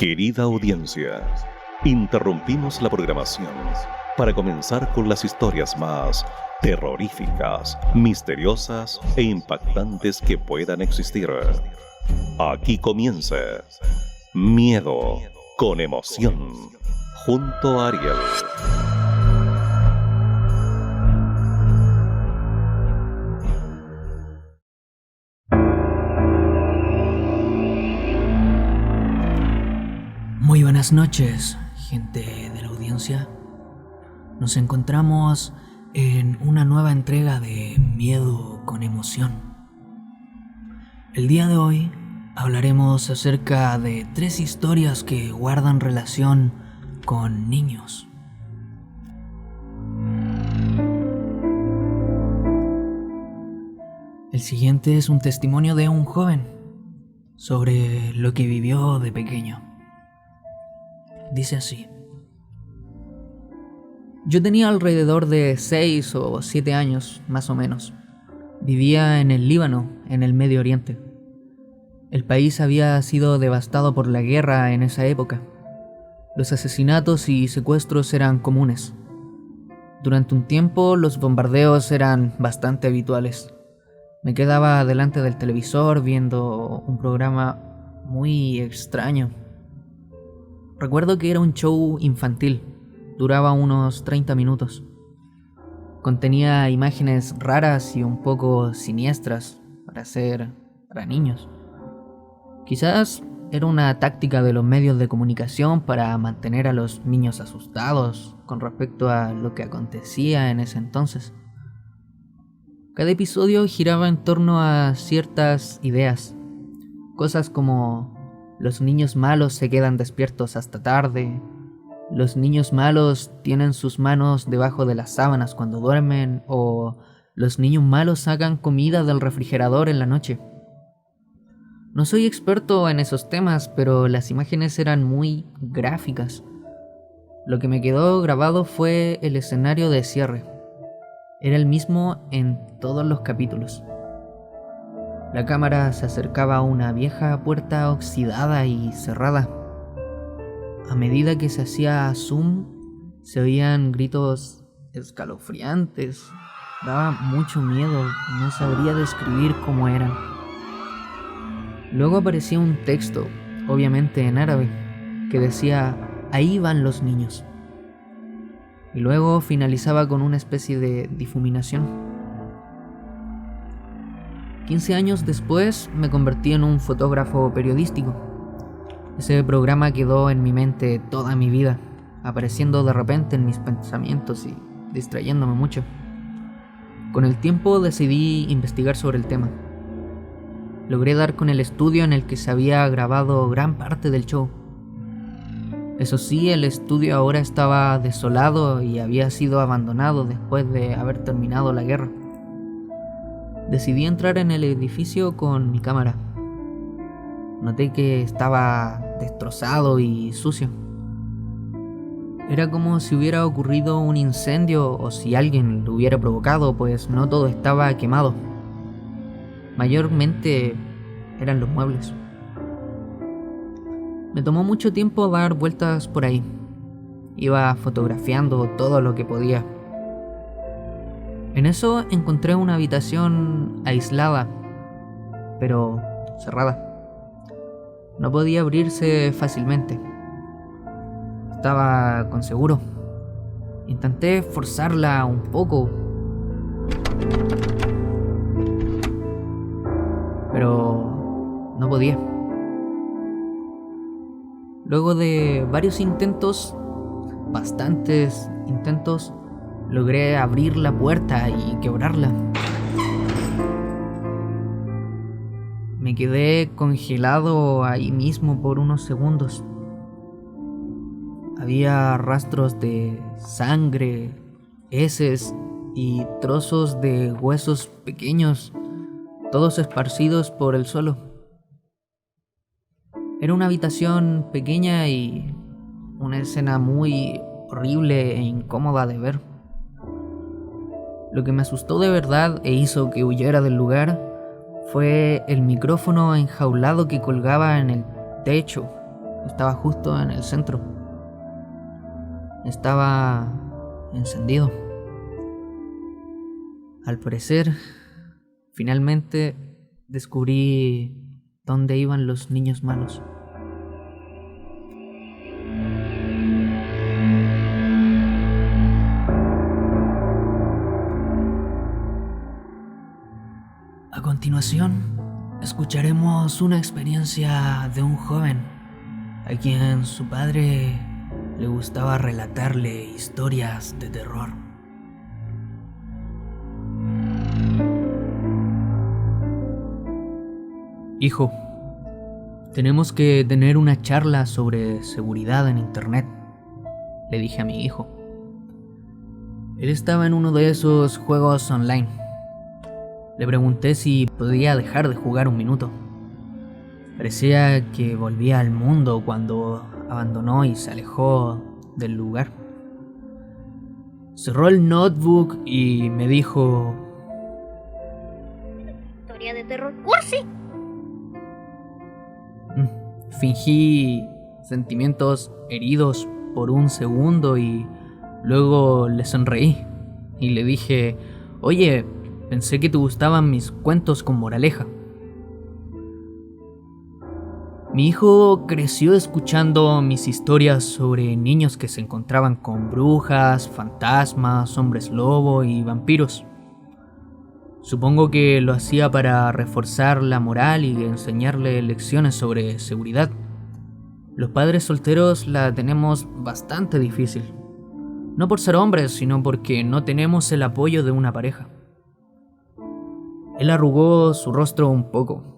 Querida audiencia, interrumpimos la programación para comenzar con las historias más terroríficas, misteriosas e impactantes que puedan existir. Aquí comienza Miedo con Emoción, junto a Ariel. Muy buenas noches, gente de la audiencia. Nos encontramos en una nueva entrega de Miedo con Emoción. El día de hoy hablaremos acerca de 3 historias que guardan relación con niños. El siguiente es un testimonio de un joven sobre lo que vivió de pequeño. Dice así: yo tenía alrededor de 6 o 7 años, más o menos. Vivía en el Líbano, en el Medio Oriente. El país había sido devastado por la guerra en esa época. Los asesinatos y secuestros eran comunes. Durante un tiempo, los bombardeos eran bastante habituales. Me quedaba delante del televisor viendo un programa muy extraño. Recuerdo que era un show infantil, duraba unos 30 minutos. Contenía imágenes raras y un poco siniestras para niños. Quizás era una táctica de los medios de comunicación para mantener a los niños asustados con respecto a lo que acontecía en ese entonces. Cada episodio giraba en torno a ciertas ideas, cosas como: los niños malos se quedan despiertos hasta tarde. Los niños malos tienen sus manos debajo de las sábanas cuando duermen. O los niños malos sacan comida del refrigerador en la noche. No soy experto en esos temas, pero las imágenes eran muy gráficas. Lo que me quedó grabado fue el escenario de cierre. Era el mismo en todos los capítulos. La cámara se acercaba a una vieja puerta oxidada y cerrada. A medida que se hacía zoom, se oían gritos escalofriantes. Daba mucho miedo, no sabría describir cómo eran. Luego aparecía un texto, obviamente en árabe, que decía: ahí van los niños. Y luego finalizaba con una especie de difuminación. 15 años después me convertí en un fotógrafo periodístico. Ese programa quedó en mi mente toda mi vida, apareciendo de repente en mis pensamientos y distrayéndome mucho. Con el tiempo decidí investigar sobre el tema. Logré dar con el estudio en el que se había grabado gran parte del show. Eso sí, el estudio ahora estaba desolado y había sido abandonado después de haber terminado la guerra. Decidí entrar en el edificio con mi cámara. Noté que estaba destrozado y sucio. Era como si hubiera ocurrido un incendio o si alguien lo hubiera provocado, pues no todo estaba quemado. Mayormente eran los muebles. Me tomó mucho tiempo dar vueltas por ahí. Iba fotografiando todo lo que podía. En eso encontré una habitación aislada, pero cerrada. No podía abrirse fácilmente. Estaba con seguro. Intenté forzarla un poco, pero no podía. Luego de bastantes intentos, logré abrir la puerta y quebrarla. Me quedé congelado ahí mismo por unos segundos. Había rastros de sangre, heces y trozos de huesos pequeños, todos esparcidos por el suelo. Era una habitación pequeña y una escena muy horrible e incómoda de ver. Lo que me asustó de verdad e hizo que huyera del lugar fue el micrófono enjaulado que colgaba en el techo estaba justo en el centro. Estaba encendido. Al parecer, finalmente descubrí dónde iban los niños malos. A continuación, escucharemos una experiencia de un joven a quien su padre le gustaba relatarle historias de terror. Hijo, tenemos que tener una charla sobre seguridad en internet, le dije a mi hijo. Él estaba en uno de esos juegos online. Le pregunté si podía dejar de jugar un minuto. Parecía que volvía al mundo cuando abandonó y se alejó del lugar. Cerró el notebook y me dijo: ¿Historia de terror cursi? Fingí sentimientos heridos por un segundo y luego le sonreí y le dije: oye, pensé que te gustaban mis cuentos con moraleja. Mi hijo creció escuchando mis historias sobre niños que se encontraban con brujas, fantasmas, hombres lobo y vampiros. Supongo que lo hacía para reforzar la moral y enseñarle lecciones sobre seguridad. Los padres solteros la tenemos bastante difícil. No por ser hombres, sino porque no tenemos el apoyo de una pareja. Él arrugó su rostro un poco.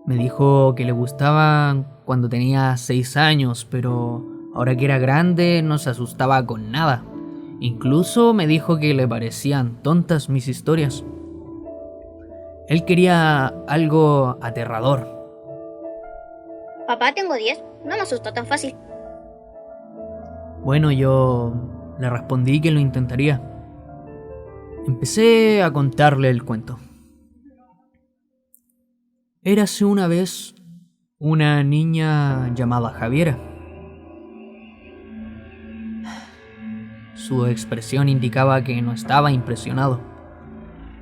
Me dijo que le gustaban cuando tenía 6 años, pero ahora que era grande no se asustaba con nada. Incluso me dijo que le parecían tontas mis historias. Él quería algo aterrador. Papá, tengo 10. No me asusto tan fácil. Bueno, yo le respondí que lo intentaría. Empecé a contarle el cuento. Érase una vez una niña llamada Javiera. Su expresión indicaba que no estaba impresionado.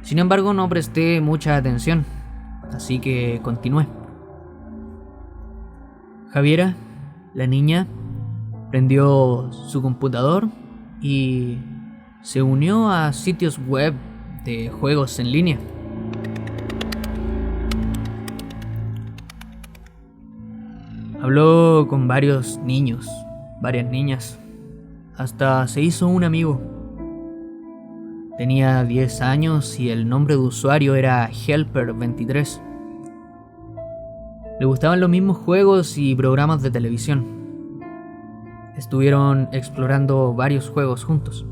Sin embargo, no presté mucha atención, así que continué. Javiera, la niña, prendió su computador y se unió a sitios web de juegos en línea. Habló con varios niños, varias niñas, hasta se hizo un amigo. Tenía 10 años y el nombre de usuario era Helper23. Le gustaban los mismos juegos y programas de televisión. Estuvieron explorando varios juegos juntos.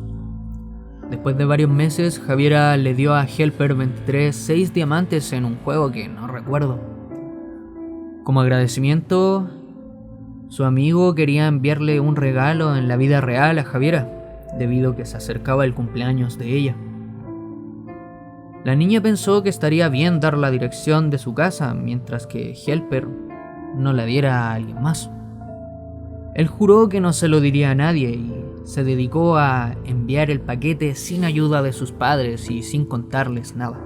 Después de varios meses, Javiera le dio a Helper23 6 diamantes en un juego que no recuerdo. Como agradecimiento, su amigo quería enviarle un regalo en la vida real a Javiera, debido a que se acercaba el cumpleaños de ella. La niña pensó que estaría bien dar la dirección de su casa, mientras que Helper no la diera a alguien más. Él juró que no se lo diría a nadie y se dedicó a enviar el paquete sin ayuda de sus padres y sin contarles nada.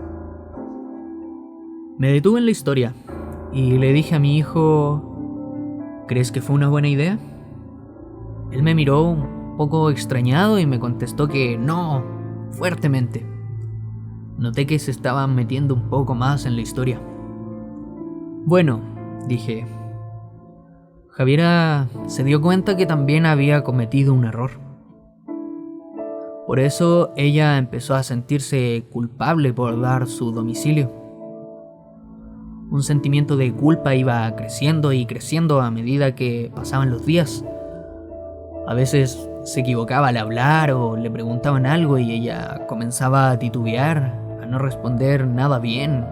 Me detuve en la historia y le dije a mi hijo: ¿crees que fue una buena idea? Él me miró un poco extrañado y me contestó que no, fuertemente. Noté que se estaban metiendo un poco más en la historia. Bueno, dije. Javiera se dio cuenta que también había cometido un error. Por eso ella empezó a sentirse culpable por dar su domicilio. Un sentimiento de culpa iba creciendo y creciendo a medida que pasaban los días. A veces se equivocaba al hablar o le preguntaban algo y ella comenzaba a titubear, a no responder nada bien.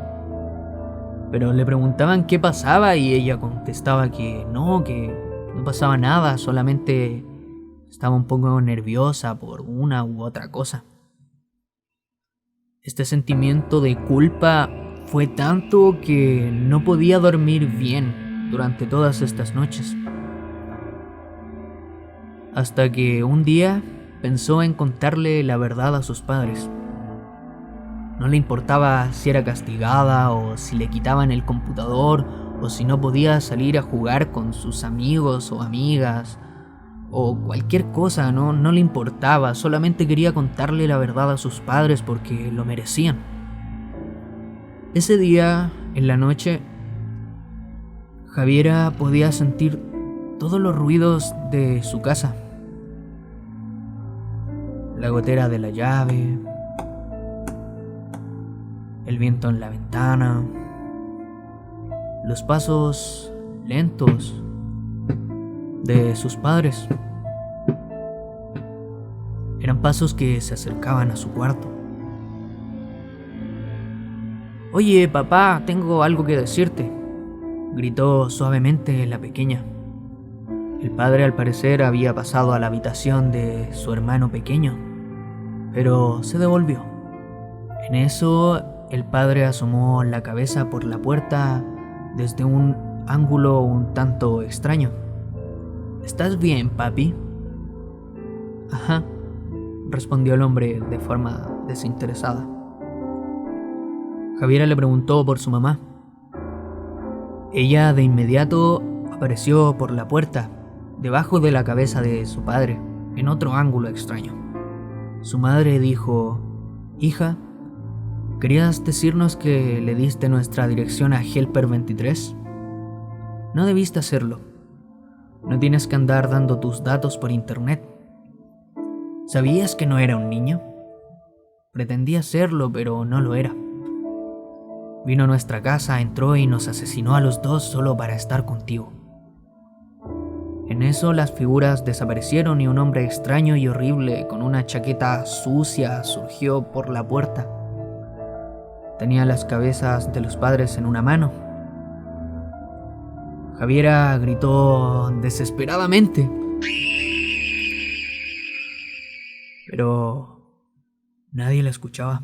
Pero le preguntaban qué pasaba y ella contestaba que no pasaba nada, solamente estaba un poco nerviosa por una u otra cosa. Este sentimiento de culpa fue tanto que no podía dormir bien durante todas estas noches. hasta que un día pensó en contarle la verdad a sus padres. No le importaba si era castigada o si le quitaban el computador o si no podía salir a jugar con sus amigos o amigas o cualquier cosa, no le importaba, solamente quería contarle la verdad a sus padres porque lo merecían. Ese día, en la noche, Javiera podía sentir todos los ruidos de su casa. La gotera de la llave, el viento en la ventana, los pasos lentos de sus padres. Eran pasos que se acercaban a su cuarto. «Oye, papá, tengo algo que decirte», gritó suavemente la pequeña. El padre, al parecer, había pasado a la habitación de su hermano pequeño, pero se devolvió. En eso, el padre asomó la cabeza por la puerta desde un ángulo un tanto extraño. «¿Estás bien, papi?» «Ajá», respondió el hombre de forma desinteresada. Javiera le preguntó por su mamá. Ella de inmediato apareció por la puerta, debajo de la cabeza de su padre, en otro ángulo extraño. Su madre dijo: «Hija, ¿querías decirnos que le diste nuestra dirección a Helper 23? No debiste hacerlo. No tienes que andar dando tus datos por internet. ¿Sabías que no era un niño? Pretendía serlo, pero no lo era. Vino a nuestra casa, entró y nos asesinó a los dos solo para estar contigo». En eso las figuras desaparecieron y un hombre extraño y horrible con una chaqueta sucia surgió por la puerta. Tenía las cabezas de los padres en una mano. Javiera gritó desesperadamente, pero nadie la escuchaba.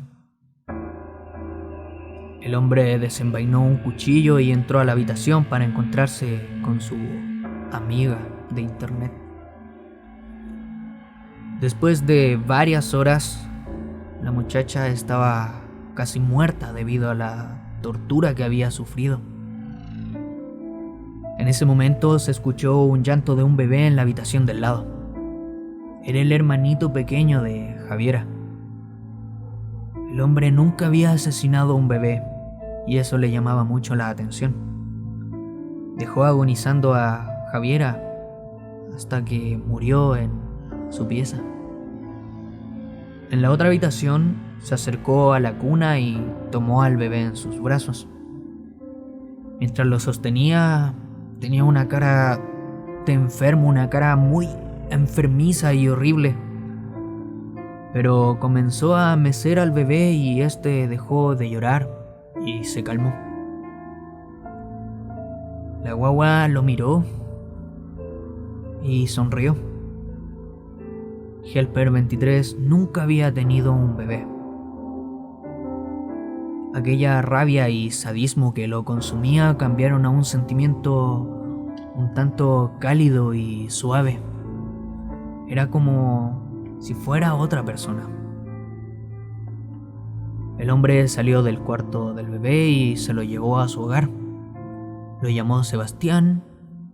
El hombre desenvainó un cuchillo y entró a la habitación para encontrarse con su amiga de internet. Después de varias horas, la muchacha estaba casi muerta debido a la tortura que había sufrido. En ese momento se escuchó un llanto de un bebé en la habitación del lado. Era el hermanito pequeño de Javiera. El hombre nunca había asesinado a un bebé y eso le llamaba mucho la atención. Dejó agonizando a Javiera hasta que murió en su pieza. En la otra habitación se acercó a la cuna y tomó al bebé en sus brazos. Mientras lo sostenía, tenía una cara de enfermo, una cara muy enfermiza y horrible. Pero comenzó a mecer al bebé y este dejó de llorar y se calmó. La guagua lo miró y sonrió. Helper 23 nunca había tenido un bebé. Aquella rabia y sadismo que lo consumía cambiaron a un sentimiento un tanto cálido y suave. Era como si fuera otra persona. El hombre salió del cuarto del bebé y se lo llevó a su hogar. Lo llamó Sebastián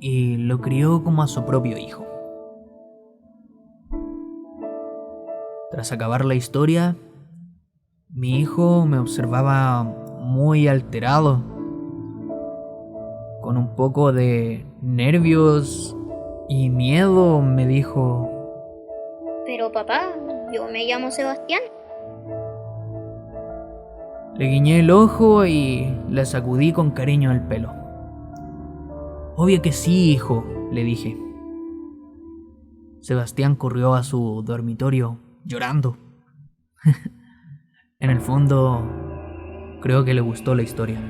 y lo crió como a su propio hijo. Tras acabar la historia, mi hijo me observaba muy alterado, con un poco de nervios y miedo. Me dijo: «Pero papá, yo me llamo Sebastián». Le guiñé el ojo y le sacudí con cariño el pelo. «Obvio que sí, hijo», le dije. Sebastián corrió a su dormitorio llorando. En el fondo, creo que le gustó la historia.